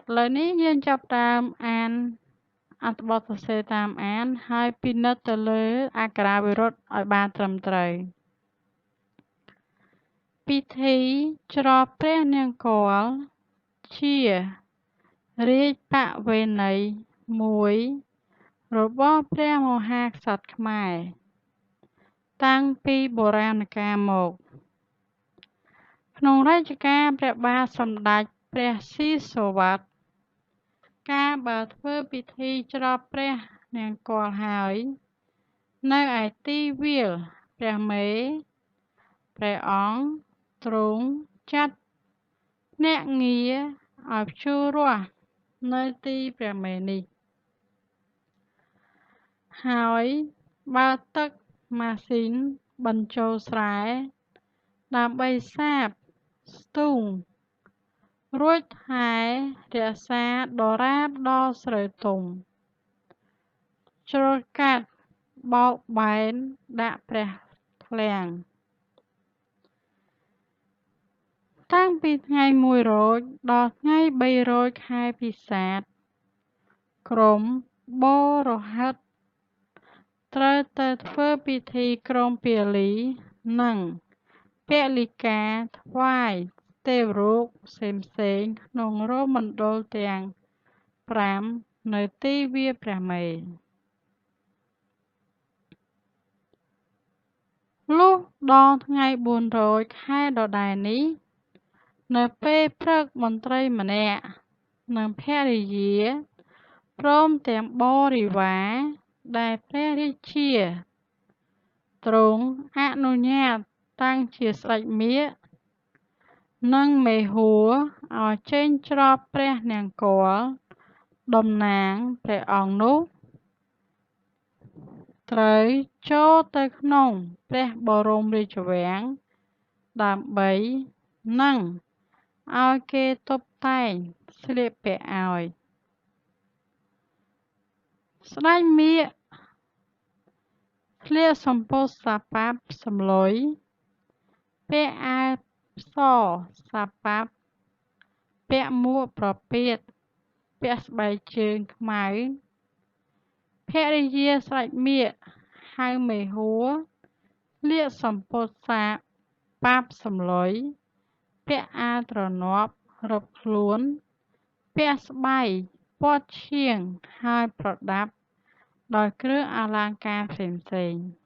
ឥឡូវនេះយើងចាប់ផ្ដើមអានអត្ថបទសរសេរតាមអានហើយពិនិត្យទៅលើអក្ខរាវិរុទ្ធឲ្យបានត្រឹមត្រូវពិធីច្រត់ព្រះនង្គ័លជារាជបវេណីមួយរបស់ព្រះមហាក្សត្រខ្មែរតាំងពីបុរាណកាលមកក្នុងរជ្ជកាលព្រះបាទសម្តេចព្រះស៊ីសុវត្ថិកាលបើធ្វើពិធីច្រត់ព្រះនង្គ័លហើយនៅឯទីវាលព្រះមេព្រះអង្គទ្រង់ចាត់ភ្នាក់ងារឲ្យភ្ជួររាស់នៅទីព្រះមេនេះហើយបើកទឹកម៉ាស៊ីនបញ្ចូលស្រែដើម្បីសាបស្ទូងរួចថែរក្សាដរាបដល់ស្រូវទុំច្រូតកាត់បោកបែនដាក់ព្រះឃ្លាំងតាំងពីថ្ងៃ1រោចដល់ថ្ងៃ3រោចខែពិសាខក្រុមបរោហិតត្រូវទៅធ្វើពិធីក្រុងពាលីនិងពលីកាថ្វាយទេវរូបផ្សេងៗក្នុងរោមណ្ឌលទាំង5នៅទីវាលព្រះមេលុះដល់ថ្ងៃ4រោចខែដដែលនេះនៅពេលព្រឹកមន្ត្រីម្នាក់និងភរិយាព្រមទាំងបរិវារដែលព្រះរាជាទ្រង់អនុញ្ញាតតាំងជាស្ដេចមាឃនិងមេហួរឲ្យចេញច្រត់ព្រះនង្គ័លតំណាងព្រះអង្គនោះត្រូវចូលទៅក្នុងព្រះបរមរាជវាំងដើម្បីនិងឲ្យគេតុបតែងស្លៀកពាក់ឲ្យស្ដេចមាឃស្លៀកសំពត់សាប៉ាប់សម្លុយពាក់អាវសសាប៉ាប់ពាក់មួកប្រពាតពាក់ស្បែកជើងខ្មៅភរិយាស្ដេចមាឃហៅមេហួរស្លៀកសំពត់សាប៉ាប់សម្លុយពាក់អាវទ្រនាប់រឹបខ្លួនពាក់ស្បៃព័ទ្ធឈៀងហើយប្រដាប់ដោយគ្រឿងអលង្ការផ្សេងៗ